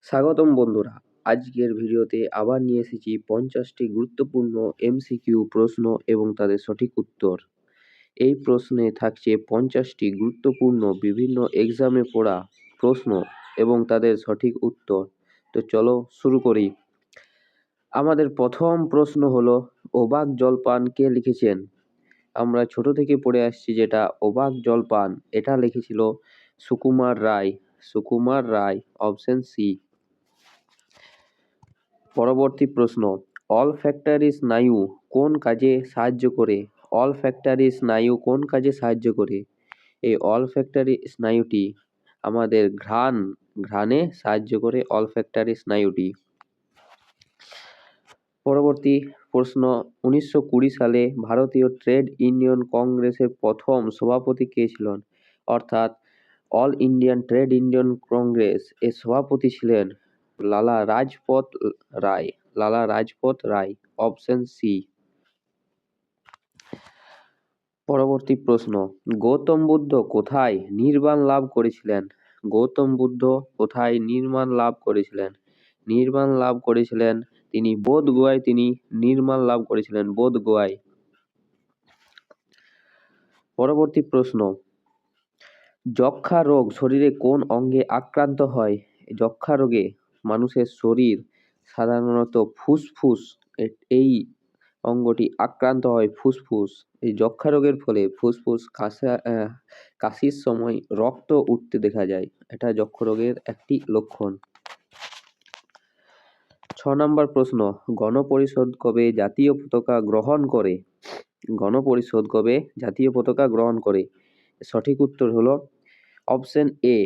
স্বাগতম বন্ধুরা। আজকের ভিডিওতে আবার নিয়ে এসেছি 50টি গুরুত্বপূর্ণ এমসিকিউ প্রশ্ন এবং তাদের সঠিক উত্তর। এই প্রশ্নে থাকছে 50টি গুরুত্বপূর্ণ বিভিন্ন এক্সামে পড়া প্রশ্ন এবং তাদের সঠিক উত্তর। তো চলো শুরু করি। আমাদের প্রথম প্রশ্ন হলো, অবাক জলপান কে লিখেছেন? আমরা ছোট থেকে পড়ে আসছি যেটা অবাক জলপান, এটা লিখেছিল সুকুমার রায়। Sukumar Ray, option C. পরবর্তী প্রশ্ন, অলফ্যাক্টরি স্নায়ু কোন কাজে সাহায্য করে? অলফ্যাক্টরি স্নায়ু কোন কাজে সাহায্য করে? এই অলফ্যাক্টরি স্নায়ুটি আমাদের ঘ্রাণে সাহায্য করে অলফ্যাক্টরি স্নায়ুটি। পরবর্তী প্রশ্ন, 1920 সালে ভারতীয় ট্রেড ইউনিয়ন কংগ্রেসের প্রথম সভাপতি কে ছিলেন? অর্থাৎ all Indian trade union Congress এর সভাপতি ছিলেন লালা রাজপথ রায়। লালা রাজপথ রায়, অপশন সি। পরবর্তী প্রশ্ন, গৌতম বুদ্ধ কোথায় নির্বাণ লাভ করেছিলেন? গৌতম বুদ্ধ কোথায় নির্বাণ লাভ করেছিলেন? নির্বাণ লাভ করেছিলেন তিনি বোধ গয়ায়। তিনি নির্বাণ লাভ করেছিলেন বোধ গয়ায়। পরবর্তী প্রশ্ন, যক্ষা রোগ শরীরে কোন অঙ্গে আক্রান্ত হয়? যক্ষা রোগে মানুষের শরীর সাধারণত ফুসফুস, এই অঙ্গটি আক্রান্ত হয় ফুসফুস। এই যক্ষা রোগের ফলে ফুসফুস কাশির সময় রক্ত উঠতে দেখা যায়, এটা যক্ষা রোগের একটি লক্ষণ। 6 নম্বর প্রশ্ন, গণপরিষদ কবে জাতীয় পতাকা গ্রহণ করে? গণপরিষদ কবে জাতীয় পতাকা গ্রহণ করে? সঠিক উত্তর হলো অপশন এ,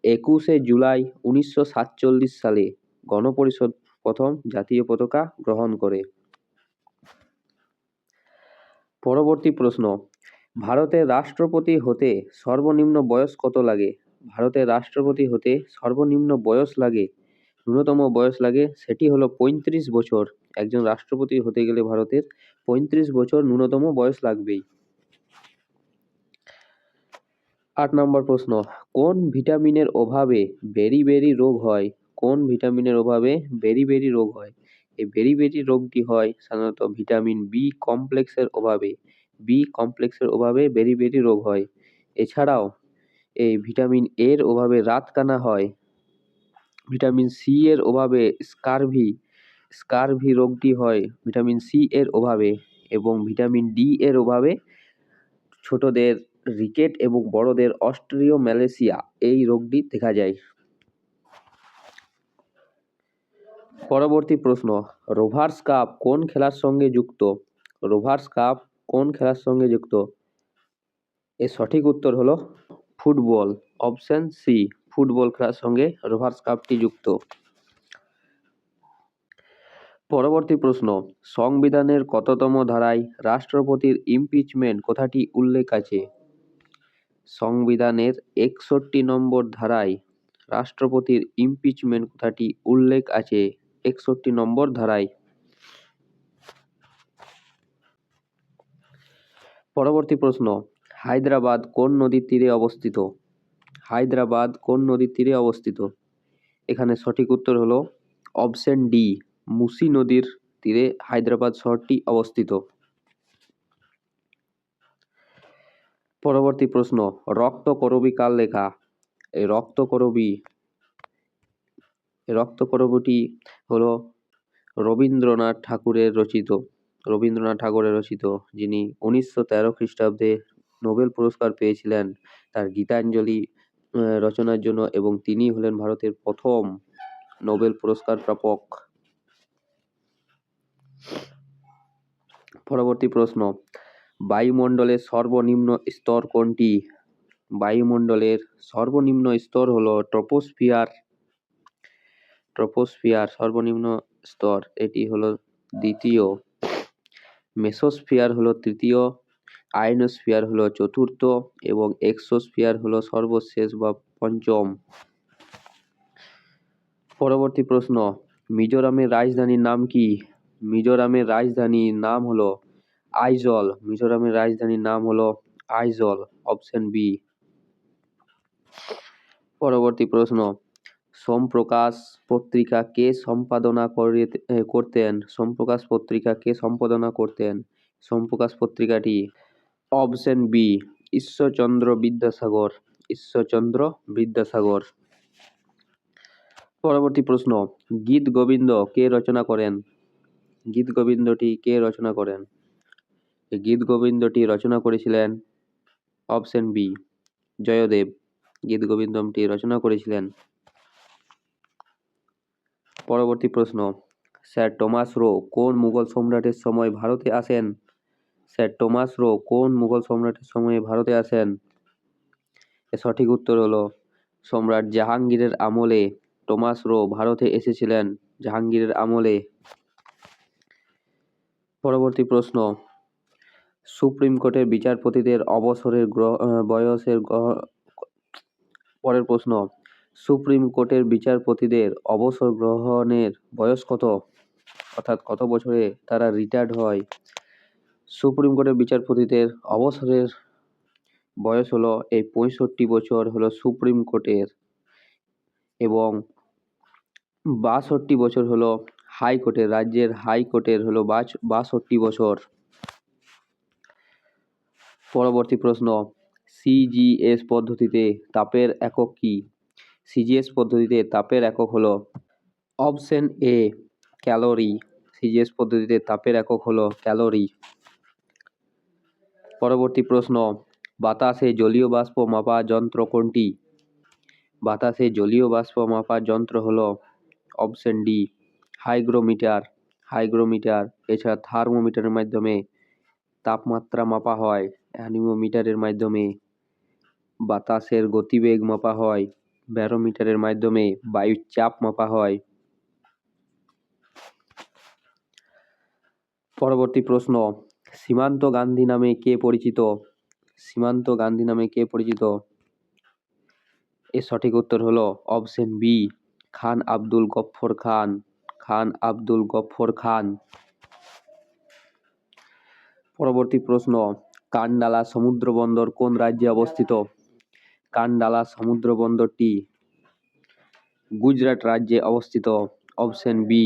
21শে জুলাই 1947 সালে গণপরিষদ প্রথম জাতীয় পতাকা গ্রহণ করে। পরবর্তী প্রশ্ন, ভারতের রাষ্ট্রপতি হতে সর্বনিম্ন বয়স কত লাগে? ভারতের রাষ্ট্রপতি হতে সর্বনিম্ন বয়স লাগে, ন্যূনতম বয়স লাগে, সেটি হলো 35 বছর। একজন রাষ্ট্রপতি হতে গেলে ভারতের 35 বছর ন্যূনতম বয়স লাগবেই। 8 নম্বর প্রশ্ন, কোন ভিটামিনের অভাবে বেরি রোগ হয়? কোন ভিটামিনের অভাবে বেরি রোগ হয়? এই বেরি রোগটি হয় সাধারণত ভিটামিন বি কমপ্লেক্সের অভাবে। বি কমপ্লেক্সের অভাবে বেরি রোগ হয়। এছাড়াও এই ভিটামিন এর অভাবে রাতকানা হয়। ভিটামিন সি এর অভাবে স্কারভি রোগটি হয় ভিটামিন সি এর অভাবে, এবং ভিটামিন ডি এর অভাবে ছোটদের রিকেট এবং বড়দের অস্ট্রিওম্যালেসিয়া এই রোগটি দেখা যায়। পরবর্তী প্রশ্ন, রোভার্স কাপ কোন খেলার সঙ্গে যুক্ত? রোভার্স কাপ কোন খেলার সঙ্গে যুক্ত? এর সঠিক উত্তর হলো ফুটবল, অপশন সি। ফুটবল খেলার সঙ্গে রোভার্স কাপটি যুক্ত। পরবর্তী প্রশ্ন, সংবিধানের কততম ধারায় রাষ্ট্রপতির ইমপিচমেন্ট কথাটি উল্লেখ আছে? সংবিধানের 61 নম্বর ধারায় রাষ্ট্রপতির ইমপিচমেন্ট কথাটি উল্লেখ আছে 61 নম্বর ধারায়। পরবর্তী প্রশ্ন, হায়দ্রাবাদ কোন নদীর তীরে অবস্থিত? হায়দ্রাবাদ কোন নদীর তীরে অবস্থিত? এখানে সঠিক উত্তর হলো অপশন ডি, মুসি নদীর তীরে হায়দ্রাবাদ শহরটি অবস্থিত। পরবর্তী প্রশ্ন, রক্তকরবী কার লেখা? এই রক্তকরবীটি হলো রবীন্দ্রনাথ ঠাকুরের রচিত, যিনি 1913 খ্রিস্টাব্দে নোবেল পুরস্কার পেয়েছিলেন তার গীতাঞ্জলি রচনার জন্য, এবং তিনি হলেন ভারতের প্রথম নোবেল পুরস্কার প্রাপক। পরবর্তী প্রশ্ন, বায়ুমণ্ডলের সর্বনিম্ন স্তর কোনটি? বায়ুমণ্ডলের সর্বনিম্ন স্তর হলো ট্রপোস্ফিয়ার সর্বনিম্ন স্তর, এটি হলো দ্বিতীয়। মেসোস্ফিয়ার হলো তৃতীয়, আয়নোস্ফিয়ার হলো চতুর্থ, এবং এক্সোস্ফিয়ার হলো সর্বশেষ বা পঞ্চম। পরবর্তী প্রশ্ন, মিজোরামের রাজধানীর নাম কি? মিজোরামের রাজধানীর নাম হলো আইজল। মিজোরামের রাজধানীর নাম হলো আইজল, অপশন বি। পরবর্তী প্রশ্ন, সোমপ্রকাশ পত্রিকা কে সম্পাদনা করতেন? সোমপ্রকাশ পত্রিকা কে সম্পাদনা করতেন? সোমপ্রকাশ পত্রিকাটি অপশন বি ঈশ্বরচন্দ্র বিদ্যাসাগর। ঈশ্বরচন্দ্র বিদ্যাসাগর। পরবর্তী প্রশ্ন, গীত গোবিন্দ কে রচনা করেন? গীত গোবিন্দটি কে রচনা করেন? এই গীত গোবিন্দটি রচনা করেছিলেন অপশন বি জয়দেব। গীত গোবিন্দটি রচনা করেছিলেন। পরবর্তী প্রশ্ন, স্যার টমাস রো কোন মুঘল সম্রাটের সময় ভারতে আসেন? স্যার টমাস রো কোন মুঘল সম্রাটের সময়ে ভারতে আসেন? এর সঠিক উত্তর হলো সম্রাট জাহাঙ্গীরের আমলে টমাস রো ভারতে এসেছিলেন। জাহাঙ্গীরের আমলে। পরবর্তী প্রশ্ন, সুপ্রিম কোর্টের বিচারপতিদের অবসরের বয়সের পরের প্রশ্ন, সুপ্রিম কোর্টের বিচারপতিদের অবসর গ্রহণের বয়স কত? অর্থাৎ কত বছরে তারা রিটায়ার্ড হয়? সুপ্রিম কোর্টের বিচারপতিদের অবসরের বয়স হলো এই 65 বছর হলো সুপ্রিম কোর্টের, এবং 62 বছর হলো হাইকোর্টের। রাজ্যের হাইকোর্টের হলো 62 বছর। পরবর্তী প্রশ্ন, সিজিএস পদ্ধতিতে তাপের একক কি? সিজিএস পদ্ধতিতে তাপের একক হলো অপশন এ ক্যালোরি। সিজিএস পদ্ধতিতে তাপের একক হলো ক্যালোরি। পরবর্তী প্রশ্ন, বাতাসে জলীয় বাষ্প মাপার যন্ত্র কোনটি? বাতাসে জলীয় বাষ্প মাপার যন্ত্র হলো অপশন ডি হাইগ্রোমিটার। হাইগ্রোমিটার। এছাড়া থার্মোমিটারের মাধ্যমে তাপমাত্রা মাপা হয়। অ্যানিমোমিটারের মাধ্যমে বাতাসের গতিবেগ মাপা হয়। ব্যারোমিটারের মাধ্যমে বায়ুর চাপ মাপা হয়। পরবর্তী প্রশ্ন, সীমান্ত গান্ধী নামে কে পরিচিত? সীমান্ত গান্ধী নামে কে পরিচিত? এর সঠিক উত্তর হলো অপশন বি খান আব্দুল গফফর খান। খান আব্দুল গফফর খান। পরবর্তী প্রশ্ন, কান্ডালা সমুদ্র বন্দর কোন রাজ্যে অবস্থিত? কান্ডালা সমুদ্র বন্দরটি গুজরাট রাজ্যে অবস্থিত। অপশন বি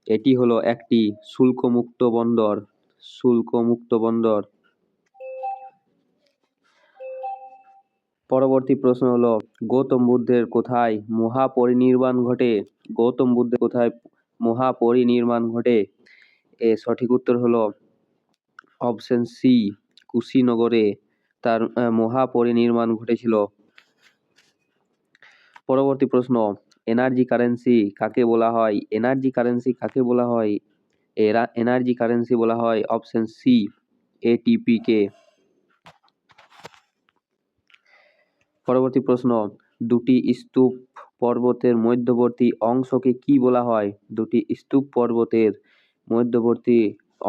এটি হলো একটি শুল্কমুক্ত বন্দর। শুল্কমুক্ত বন্দর। পরবর্তী প্রশ্ন হলো, গৌতম বুদ্ধের কোথায় মহাপরিনির্বাণ ঘটে? গৌতম বুদ্ধের কোথায় মহাপরিনির্বাণ ঘটে? এর সঠিক উত্তর হলো অপশন সি কুশীনগরে তার মহাপরিনির্বাণ ঘটেছিল। পরবর্তী প্রশ্ন, এনার্জি কারেন্সি কাকে বলা হয়? এনার্জি কারেন্সি কাকে বলা হয়? এনার্জি কারেন্সি বলা হয় অপশন সি এটিপি কে। পরবর্তী প্রশ্ন, দুটি স্তূপ পর্বতের মধ্যবর্তী অংশকে কি বলা হয়? দুটি স্তূপ পর্বতের মধ্যবর্তী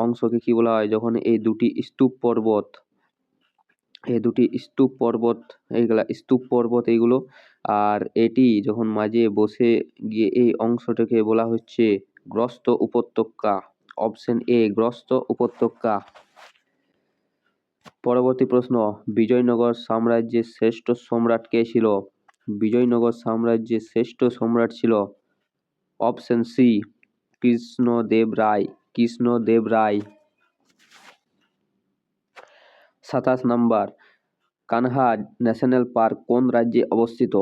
অংশকে কি বলা হয়? যখন এই দুটি স্তূপ পর্বত এইগুলা স্তূপ পর্বত এইগুলো, আর এটি যখন মাঝে বসে গিয়ে এই অংশটাকে বলা হচ্ছে গ্রস্ত উপত্যকা। অপশন এ গ্রস্ত উপত্যকা। পরবর্তী প্রশ্ন, বিজয়নগর সাম্রাজ্যের শ্রেষ্ঠ সম্রাট কে ছিল? বিজয়নগর সাম্রাজ্যের শ্রেষ্ঠ সম্রাট ছিল অপশন সি কৃষ্ণদেব রায়। কৃষ্ণদেব রায়। 27 নম্বর, কানহা ন্যাশনাল পার্ক কোন রাজ্যে অবস্থিত?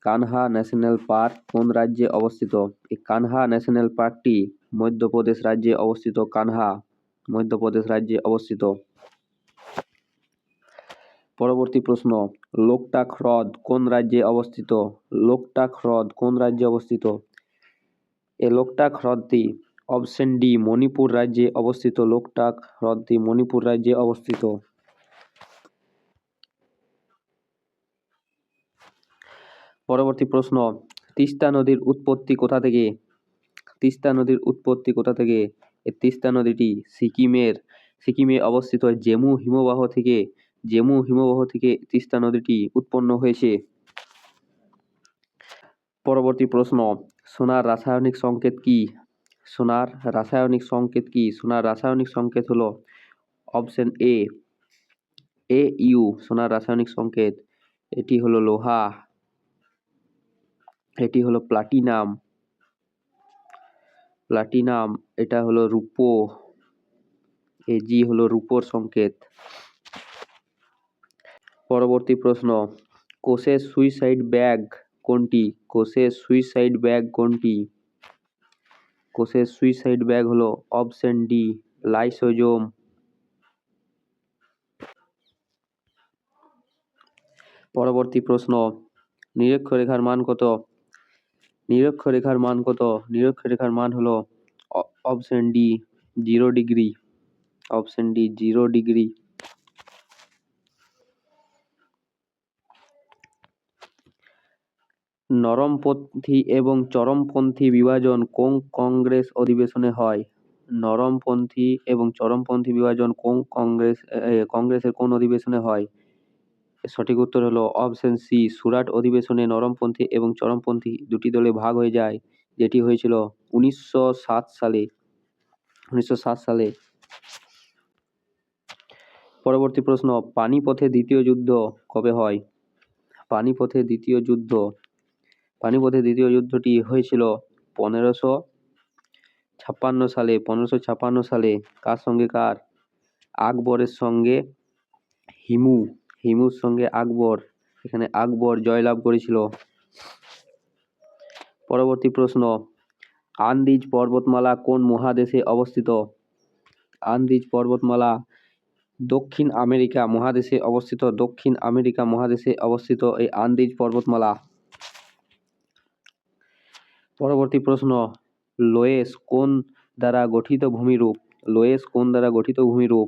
কানহা ন্যাশনাল পার্ক কোন রাজ্যে অবস্থিত? এই কানহা ন্যাশনাল পার্কটি মধ্যপ্রদেশ রাজ্যে অবস্থিত। কানহা মধ্যপ্রদেশ রাজ্যে অবস্থিত। পরবর্তী প্রশ্ন, লোকটাক হ্রদ কোন রাজ্যে অবস্থিত? লোকটাক হ্রদ কোন রাজ্যে অবস্থিত? এই লোকটাক হ্রদটি অপশন ডি মণিপুর রাজ্যে অবস্থিত। লোকটাক হ্রদটি মণিপুর রাজ্যে অবস্থিত। পরবর্তী প্রশ্ন, তিস্তা নদীর উৎপত্তি কোথা থেকে? তিস্তা নদীর উৎপত্তি কোথা থেকে? এই তিস্তা নদীটি সিকিমে অবস্থিত জেমু হিমবাহ থেকে তিস্তা নদীটি উৎপন্ন হয়েছে। পরবর্তী প্রশ্ন, সোনার রাসায়নিক সংকেত কি? সোনার রাসায়নিক সংকেত কি? সোনার রাসায়নিক সংকেত হলো অপশন এ ইউ। সোনার রাসায়নিক সংকেত এটি হলো লোহা। এটি হলো প্লাটিনাম। প্লাটিনাম এটা হলো রূপো। Ag হলো রূপোর সংকেত। পরবর্তী প্রশ্ন, কোষের সুইসাইড ব্যাগ কোনটি? কোষের সুইসাইড ব্যাগ কোনটি? কোষের সুইসাইড ব্যাগ হলো অপশন ডি, লাইসোজোম। পরবর্তী প্রশ্ন, নিরক্ষরেখার মান কত? নিরক্ষরেখার মান কত? নিরক্ষরেখার মান হলো option d 0 degree. Option d 0 degree. নরমপন্থী এবং চরমপন্থী বিভাজন কোন কংগ্রেস অধিবেশনে হয়? নরমপন্থী এবং চরমপন্থী বিভাজন কোন কংগ্রেসের কোন অধিবেশনে হয়? সঠিক উত্তর হলো অপশন সি, সুরাট অধিবেশনে নরমপন্থী এবং চরমপন্থী দুটি দলে ভাগ হয়ে যায়, যেটি হয়েছিল 1907 সালে। 1907 সালে। পরবর্তী প্রশ্ন, পানিপথের দ্বিতীয় যুদ্ধ কবে হয়? পানিপথের দ্বিতীয় যুদ্ধ। পানিপথের দ্বিতীয় যুদ্ধটি হয়েছিল 1556 সালে। 1556 সালে। কার সঙ্গে কার? আকবরের সঙ্গে হিমুর সঙ্গে আকবর। এখানে আকবর জয়লাভ করেছিল। পরবর্তী প্রশ্ন, আন্দিজ পর্বতমালা কোন মহাদেশে অবস্থিত? আন্দিজ পর্বতমালা দক্ষিণ আমেরিকা মহাদেশে অবস্থিত। দক্ষিণ আমেরিকা মহাদেশে অবস্থিত এই আন্দিজ পর্বতমালা। পরবর্তী প্রশ্ন, লোয়েস কোন দ্বারা গঠিত ভূমিরূপ? লোয়েস কোন দ্বারা গঠিত ভূমিরূপ?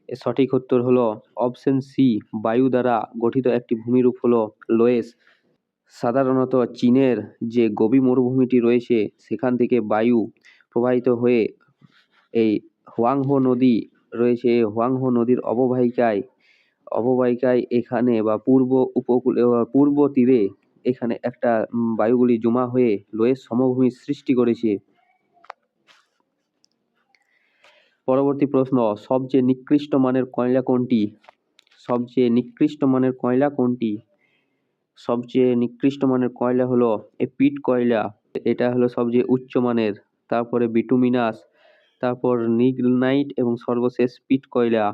এর সঠিক উত্তর হলো অপশন সি, বায়ু দ্বারা গঠিত একটি ভূমিরূপ হলো লোয়েস। সাধারণত চীনের যে গোবি মরুভূমিটি রয়েছে সেখান থেকে বায়ু প্রবাহিত হয়ে এই হুয়াংহো নদী রয়েছে, এই হুয়াংহো নদীর অববাহিকায় এখানে বা পূর্ব তীরে এখানে একটা বায়ুগুলি জমা হয়ে লোয়েস সমভূমির সৃষ্টি করেছে। পরবর্তী প্রশ্ন, সবচেয়ে নিকৃষ্ট মানের কয়লা কোনটি? সবচেয়ে নিকৃষ্ট মানের কয়লা কোনটি? সবচেয়ে নিকৃষ্ট মানের কয়লা হলো পিট কয়লা। এটা হলো সবচেয়ে উচ্চ মানের। তারপরে বিটুমিনাস, তারপর লিগনাইট এবং সর্বশেষ পিট কয়লা।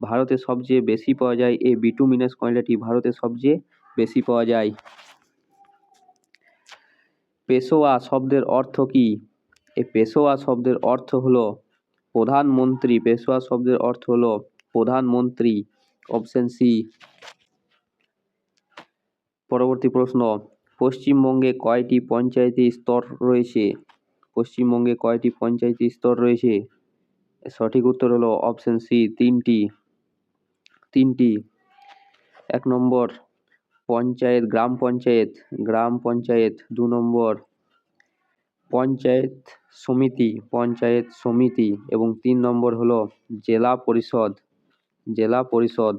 ভারতে সবচেয়ে বেশি পাওয়া যায় এই বিটুমিনাস কয়লাটি, ভারতে সবচেয়ে বেশি পাওয়া যায়। পেশোয়া শব্দের অর্থ কি? এই পেশোয়া শব্দের অর্থ হলো প্রধানমন্ত্রী। পেশোয়া শব্দের অর্থ হলো প্রধানমন্ত্রী। Option C. পরবর্তী প্রশ্ন, পশ্চিমবঙ্গে কয়টি পঞ্চায়েতি স্তর রয়েছে? পশ্চিমবঙ্গে কয়টি পঞ্চায়েতি স্তর রয়েছে? সঠিক উত্তর হলো অপশন সি, তিনটি। 1 নম্বর পঞ্চায়েত, গ্রাম পঞ্চায়েত। 2 নম্বর পঞ্চায়েত সমিতি এবং 3 নম্বর হলো জেলা পরিষদ।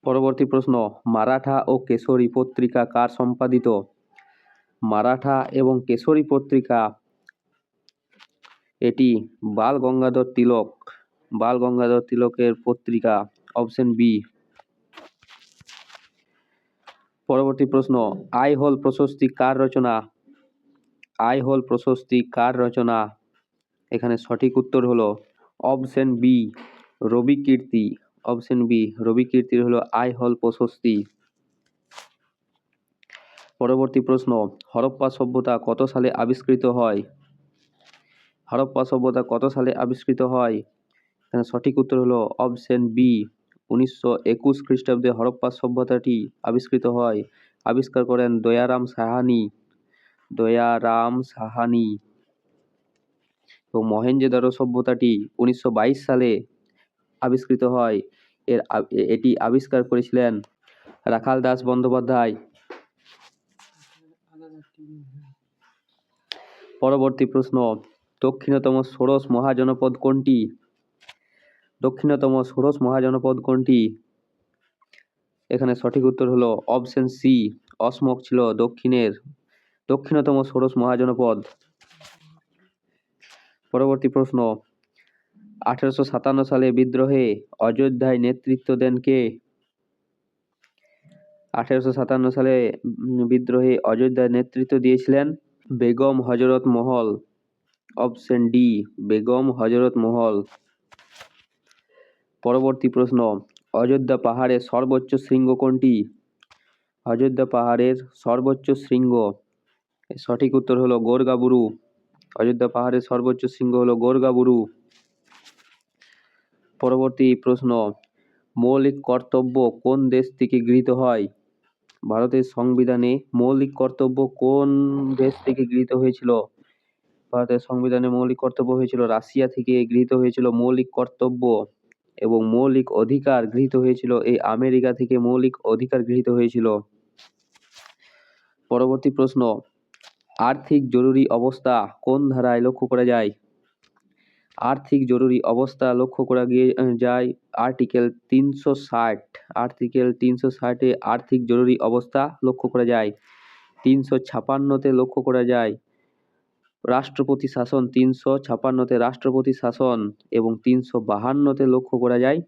পরবর্তী প্রশ্ন, মারাঠা ও কেশরী পত্রিকা কার সম্পাদিত? মারাঠা এবং কেশরী পত্রিকা এটি বাল গঙ্গাধর তিলকের পত্রিকা। Option B. পরবর্তী প্রশ্ন, আইহোল প্রশস্তি কার রচনা? এখানে সঠিক উত্তর হলো option b, Ravikirti. Option b, রবিকীর্তির হলো আইহোল প্রশস্তি। পরবর্তী প্রশ্ন, হরপ্পা সভ্যতা কত সালে আবিষ্কৃত হয়? এখানে সঠিক উত্তর হলো অপশন বি, 1921 খ্রিস্টাব্দে হরপ্পা সভ্যতাটি আবিষ্কৃত হয়। আবিষ্কার করেন দয়ারাম সাহানি। তো মহেঞ্জোদারো সভ্যতাটি 1922 সালে আবিষ্কৃত হয়। এটি আবিষ্কার করেছিলেন রাখাল দাস বন্দ্যোপাধ্যায়। পরবর্তী প্রশ্ন, দক্ষিণতম ষোড়শ মহাজনপদ কোনটি? এখানে সঠিক উত্তর হলো অপশন সি, অসমক ছিল দক্ষিণতম ষোড়শ মহাজনপদ। পরবর্তী প্রশ্ন, 1857 সালে বিদ্রোহে অযোধ্যায় নেতৃত্ব দেন কে? 1857 সালে বিদ্রোহে অযোধ্যায় নেতৃত্ব দিয়েছিলেন বেগম হজরত মহল। অপশন ডি, বেগম হজরত মহল। পরবর্তী প্রশ্ন, অযোধ্যা পাহাড়ের সর্বোচ্চ শৃঙ্গ কোনটি? অযোধ্যা পাহাড়ের সর্বোচ্চ শৃঙ্গ, সঠিক উত্তর হলো গোরগাবুরু। অযোধ্যা পাহাড়ের সর্বোচ্চ শৃঙ্গ হলো গোরগাবুরু। পরবর্তী প্রশ্ন, মৌলিক কর্তব্য কোন দেশ থেকে গৃহীত হয়? ভারতের সংবিধানে মৌলিক কর্তব্য কোন দেশ থেকে গৃহীত হয়েছিল? ভারতের সংবিধানে মৌলিক কর্তব্য হয়েছিল রাশিয়া থেকে গৃহীত হয়েছিল মৌলিক কর্তব্য, এবং মৌলিক অধিকার গৃহীত হয়েছিল এই আমেরিকা থেকে মৌলিক অধিকার গৃহীত হয়েছিল। পরবর্তী প্রশ্ন, আর্থিক জরুরি অবস্থা কোন ধারায় লক্ষ্য করা যায়? আর্থিক জরুরি অবস্থা লক্ষ্য করা যায় আর্টিকেল 360। আর্টিকেল 360-এ আর্থিক জরুরি অবস্থা লক্ষ্য করা যায়। 356-তে লক্ষ্য করা যায় রাষ্ট্রপতি শাসন, 356-তে রাষ্ট্রপতি শাসন, এবং 352-তে লক্ষ্য করা যায়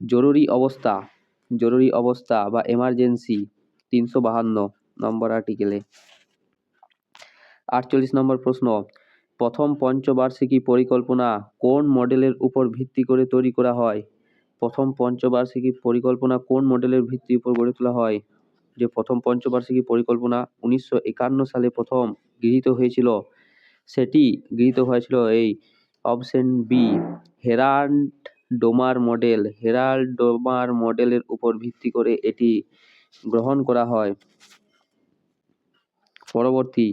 জরুরি অবস্থা। জরুরি অবস্থা বা এমার্জেন্সি 352 নম্বর আর্টিকেলে। 48 নম্বর প্রশ্ন, প্রথম পঞ্চবার্ষিকী পরিকল্পনা কোন মডেলের উপর ভিত্তি করে তৈরি করা হয়? প্রথম পঞ্চবার্ষিকী পরিকল্পনা কোন মডেলের ভিত্তির উপর গড়ে তোলা হয়? যে প্রথম পঞ্চবার্ষিকী পরিকল্পনা 1951 সালে প্রথম গৃহীত হয়েছিল, সেটি গৃহীত হয়েছিল এই option B, Harrod Domar model. Harrod Domar মডেলের উপর ভিত্তি করে এটি গ্রহণ করা হয়। পরবর্তী,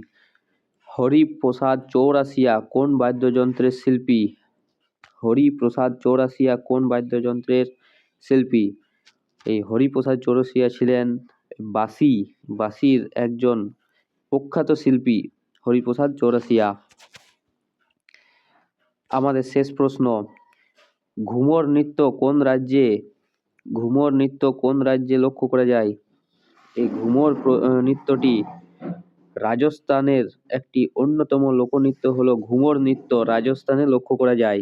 হরিপ্রসাদ চৌরাশিয়া কোন বাদ্যযন্ত্রের শিল্পী? হরিপ্রসাদ চৌরাশিয়া কোন বাদ্যযন্ত্রের শিল্পী? এই হরিপ্রসাদ চৌরাশিয়া ছিলেন বাঁশির একজন প্রখ্যাত শিল্পী, হরিপ্রসাদ চৌরাশিয়া। আমাদের শেষ প্রশ্ন, ঘুমর নৃত্য কোন রাজ্যে লক্ষ্য করা যায়? এই ঘুমর নৃত্যটি রাজস্থানের একটি অন্যতম লোকনৃত্য হলো ঘুমর নৃত্য, রাজস্থানে লক্ষ্য করা যায়।